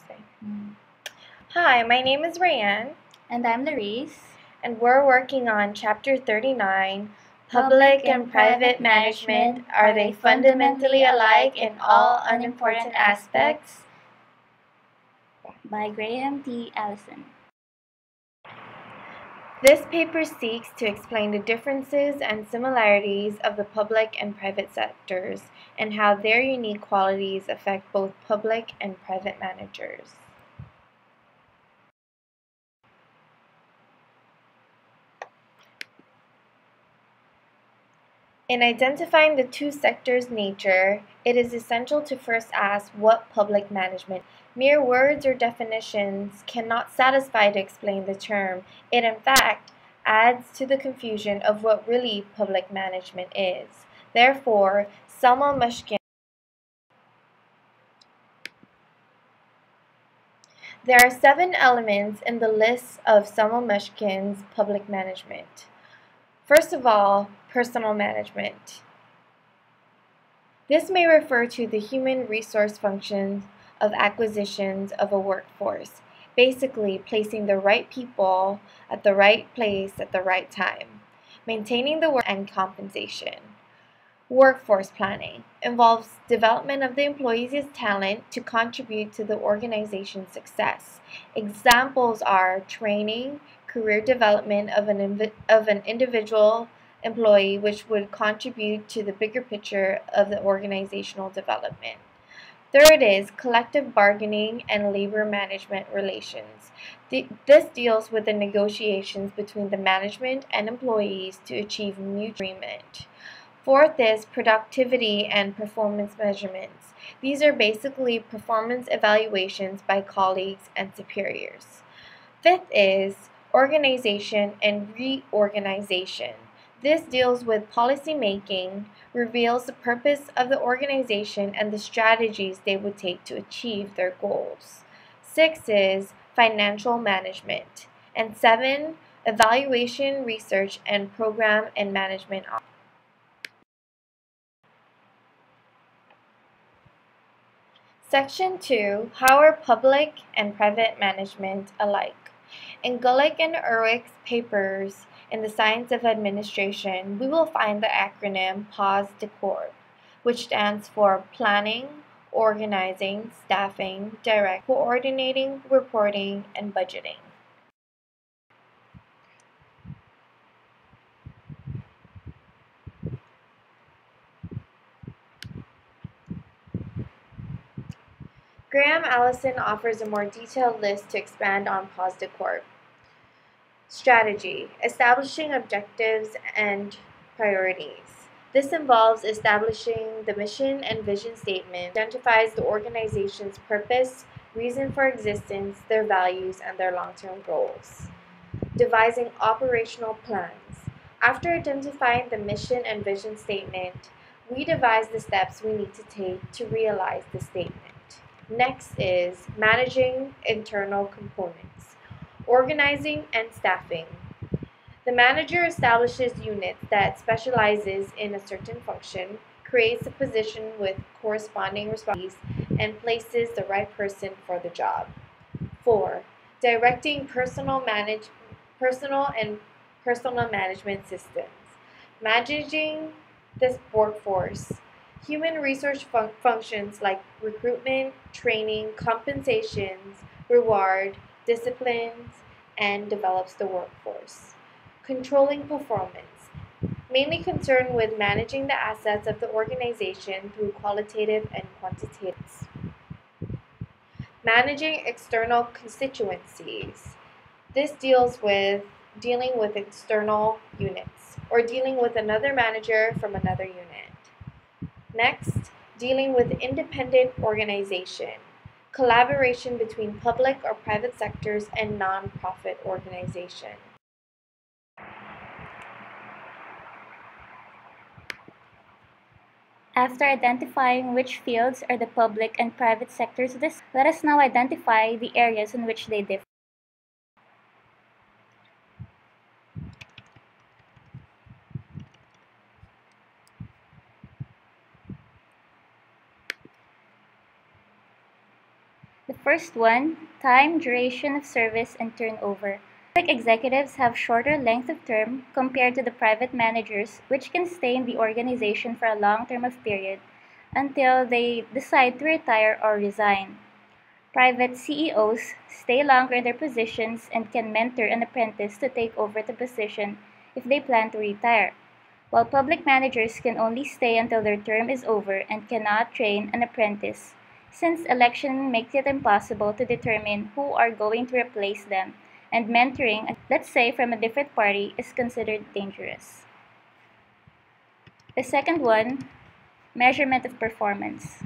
Say. Hi, my name is Rayanne, And I'm Larise. and we're working on Chapter 39, Public and Private Management. Are they fundamentally alike in all unimportant aspects? By Graham T. Allison. This paper seeks to explain the differences and similarities of the public and private sectors and how their unique qualities affect both public and private managers. In identifying the two sectors' nature, it is essential to first ask what public management is. Mere words or definitions cannot satisfy to explain the term. It in fact adds to the confusion of what really public management is. Therefore, Selma Mushkin. There are 7 elements in the list of Selma Mushkin's public management. First of all, personal management. This may refer to the human resource functions of acquisitions of a workforce, basically placing the right people at the right place at the right time, maintaining the work and compensation. Workforce planning involves development of the employee's talent to contribute to the organization's success. Examples are training, career development of an individual employee, which would contribute to the bigger picture of the organizational development. Third is collective bargaining and labor management relations. This deals with the negotiations between the management and employees to achieve mutual agreement. Fourth is productivity and performance measurements. These are basically performance evaluations by colleagues and superiors. Fifth is organization and reorganization. This deals with policy making, reveals the purpose of the organization and the strategies they would take to achieve their goals. 6 is financial management. And 7, evaluation, research, and program and management. Section 2, how are public and private management alike? In Gulick and Erwick's papers in the Science of Administration, we will find the acronym PAUSE DECORP, which stands for Planning, Organizing, Staffing, Direct, Coordinating, Reporting, and Budgeting. Graham Allison offers a more detailed list to expand on PAUSE DECORP. Strategy: establishing objectives and priorities. This involves establishing the mission and vision statement, identifies the organization's purpose, reason for existence, their values, and their long-term goals. Devising operational plans. After identifying the mission and vision statement, we devise the steps we need to take to realize the statement. Next is managing internal components. Organizing and staffing. The manager establishes units that specializes in a certain function, creates a position with corresponding responsibilities, and places the right person for the job. 4. Directing personal and personal management systems. Managing this workforce. Human resource functions like recruitment, training, compensations, reward, disciplines, and develops the workforce. Controlling performance, mainly concerned with managing the assets of the organization through qualitative and quantitative. Managing external constituencies. This deals with dealing with external units or dealing with another manager from another unit. Next, dealing with independent organization, collaboration between public or private sectors and non-profit organization. After identifying which fields are the public and private sectors, let us now identify the areas in which they differ. The first one, time, duration of service, and turnover. Public executives have shorter length of term compared to the private managers, which can stay in the organization for a long term of period until they decide to retire or resign. Private CEOs stay longer in their positions and can mentor an apprentice to take over the position if they plan to retire, while public managers can only stay until their term is over and cannot train an apprentice, since election makes it impossible to determine who are going to replace them, and mentoring, let's say from a different party, is considered dangerous. The second one, measurement of performance.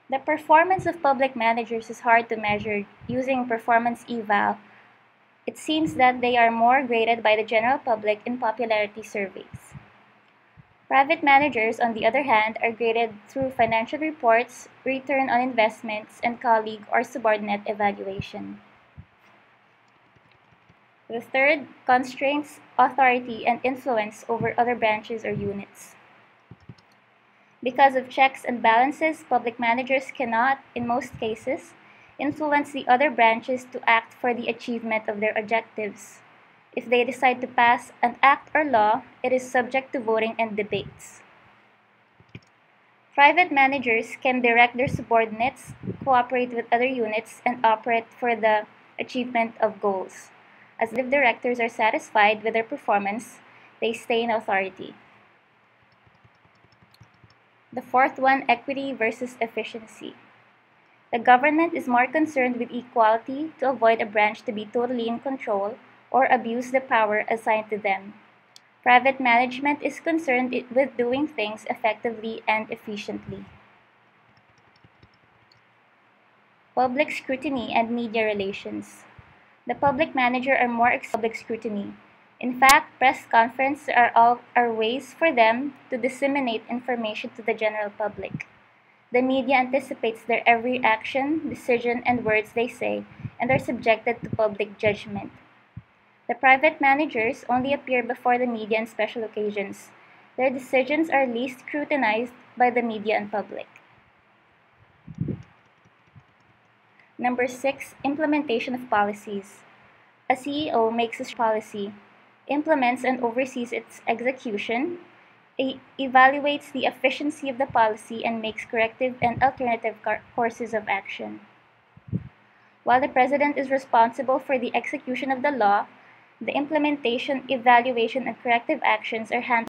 The performance of public managers is hard to measure using performance eval. It seems that they are more graded by the general public in popularity surveys. Private managers, on the other hand, are graded through financial reports, return on investments, and colleague or subordinate evaluation. The third, constraints, authority, and influence over other branches or units. Because of checks and balances, public managers cannot, in most cases, influence the other branches to act for the achievement of their objectives. If they decide to pass an act or law, it is subject to voting and debates. Private managers can direct their subordinates, cooperate with other units, and operate for the achievement of goals. As if directors are satisfied with their performance, they stay in authority. The fourth one, equity versus efficiency. The government is more concerned with equality to avoid a branch to be totally in control or abuse the power assigned to them. Private management is concerned with doing things effectively and efficiently. Public scrutiny and media relations. The public manager are more exposed to public scrutiny. In fact, press conferences are ways for them to disseminate information to the general public. The media anticipates their every action, decision, and words they say, and are subjected to public judgment. The private managers only appear before the media on special occasions. Their decisions are least scrutinized by the media and public. Number 6, implementation of policies. A CEO makes a policy, implements and oversees its execution, evaluates the efficiency of the policy, and makes corrective and alternative courses of action. While the president is responsible for the execution of the law, the implementation, evaluation, and corrective actions are handled.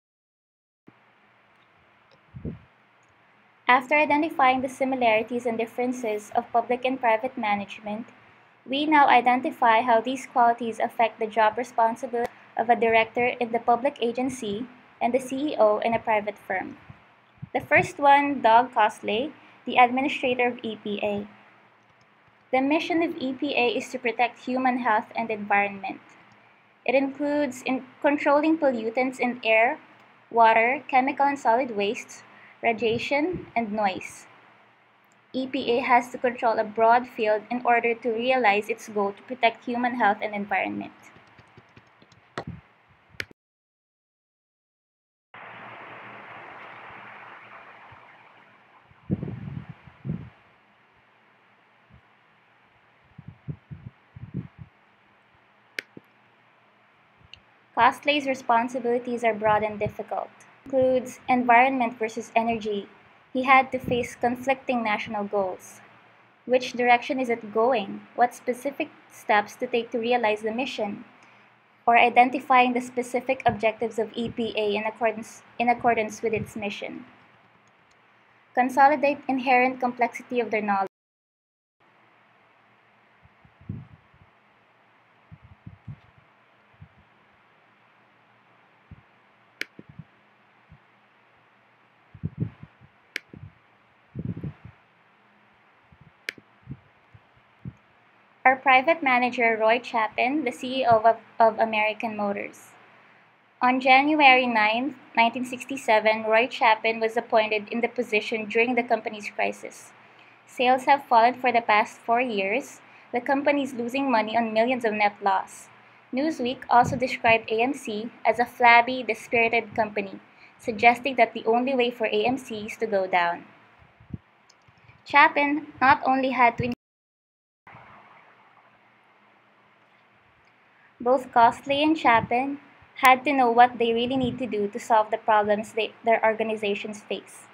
After identifying the similarities and differences of public and private management, we now identify how these qualities affect the job responsibility of a director in the public agency and the CEO in a private firm. The first one, Doug Cosley, the administrator of EPA. The mission of EPA is to protect human health and environment. It includes controlling pollutants in air, water, chemical and solid wastes, radiation, and noise. EPA has to control a broad field in order to realize its goal to protect human health and environment. Cosley's responsibilities are broad and difficult. It includes environment versus energy. He had to face conflicting national goals. Which direction is it going? What specific steps to take to realize the mission? Or identifying the specific objectives of EPA in accordance with its mission. Consolidate inherent complexity of their knowledge. Our private manager, Roy Chapin, the CEO of American Motors. On January 9, 1967, Roy Chapin was appointed in the position during the company's crisis. Sales have fallen for the past 4 years. The company is losing money on millions of net loss. Newsweek also described AMC as a flabby, dispirited company, suggesting that the only way for AMC is to go down. Chapin not only had to both Costley and Chapin had to know what they really need to do to solve the problems their organizations face.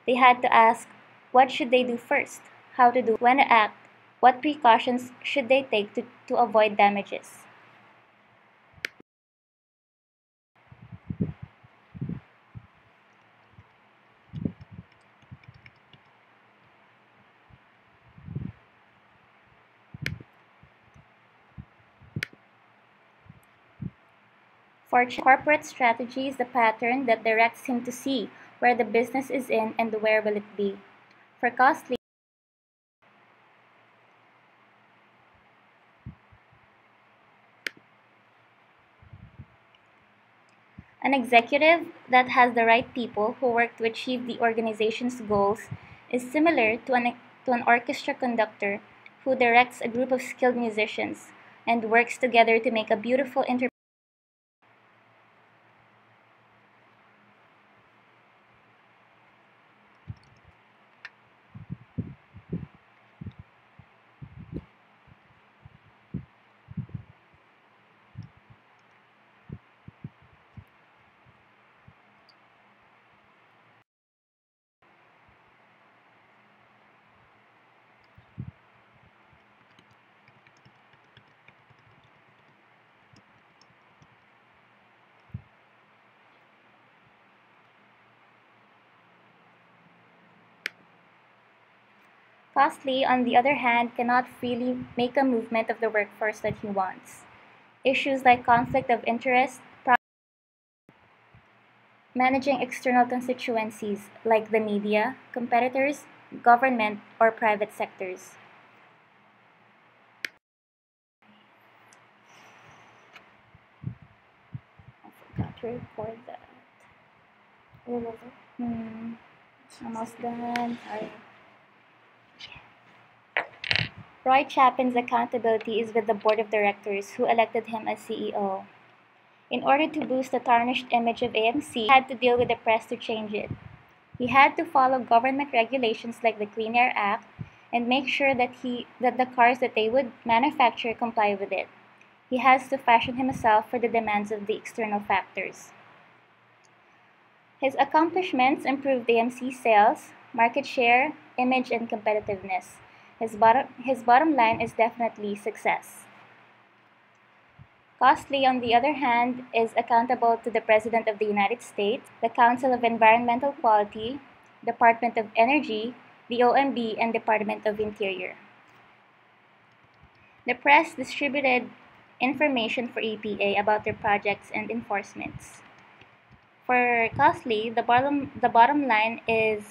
They had to ask what should they do first, how to do it, when to act, what precautions should they take to avoid damages. For corporate strategy is the pattern that directs him to see where the business is in and where will it be. For Costley, an executive that has the right people who work to achieve the organization's goals is similar to an orchestra conductor who directs a group of skilled musicians and works together to make a beautiful interpretation. Costley, on the other hand, cannot freely make a movement of the workforce that he wants. Issues like conflict of interest, managing external constituencies like the media, competitors, government, or private sectors. I forgot to record that. Hmm, almost done. Sorry. Roy Chapin's accountability is with the board of directors who elected him as CEO. In order to boost the tarnished image of AMC, he had to deal with the press to change it. He had to follow government regulations like the Clean Air Act and make sure that the cars that they would manufacture comply with it. He has to fashion himself for the demands of the external factors. His accomplishments improved AMC sales, market share, image, and competitiveness. His bottom line is definitely success. Costley, on the other hand, is accountable to the President of the United States, the Council of Environmental Quality, Department of Energy, the OMB, and Department of Interior. The press distributed information for EPA about their projects and enforcements. For Costley, the bottom line is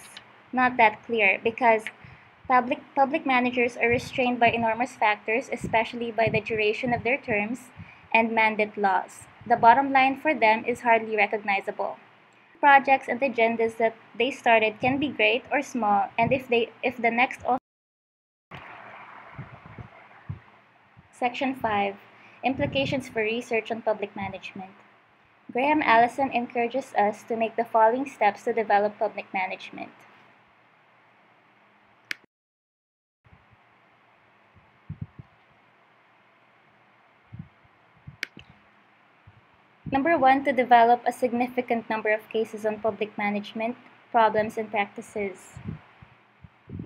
not that clear because public managers are restrained by enormous factors, especially by the duration of their terms and mandate laws. The bottom line for them is hardly recognizable. Projects and agendas that they started can be great or small, and if the next Section 5, Implications for Research on Public Management. Graham Allison encourages us to make the following steps to develop public management. Number 1, to develop a significant number of cases on public management, problems, and practices.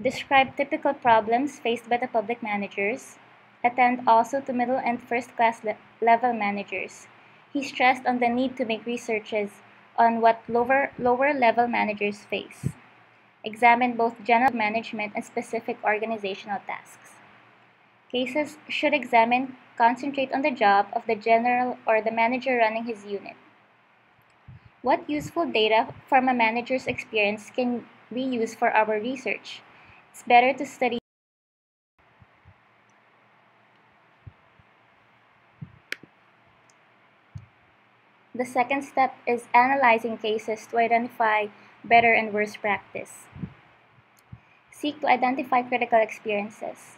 Describe typical problems faced by the public managers. Attend also to middle and first class level managers. He stressed on the need to make researches on what lower level managers face. Examine both general management and specific organizational tasks. Cases should concentrate on the job of the general or the manager running his unit. What useful data from a manager's experience can we use for our research? It's better to study. The second step is analyzing cases to identify better and worse practice. Seek to identify critical experiences.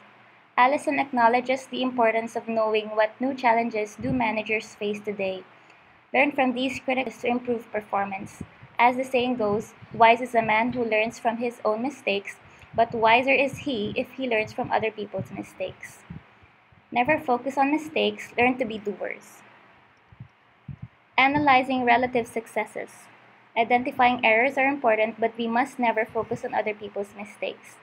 Allison acknowledges the importance of knowing what new challenges do managers face today. Learn from these critics to improve performance. As the saying goes, wise is a man who learns from his own mistakes, but wiser is he if he learns from other people's mistakes. Never focus on mistakes, learn to be doers. Analyzing relative successes. Identifying errors are important, but we must never focus on other people's mistakes.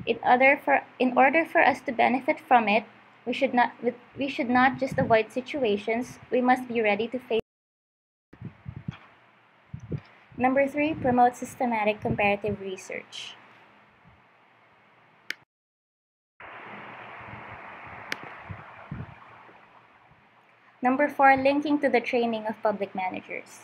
In order for us to benefit from it, we should not just avoid situations, we must be ready to face. Number 3, promote systematic comparative research. Number 4, linking to the training of public managers.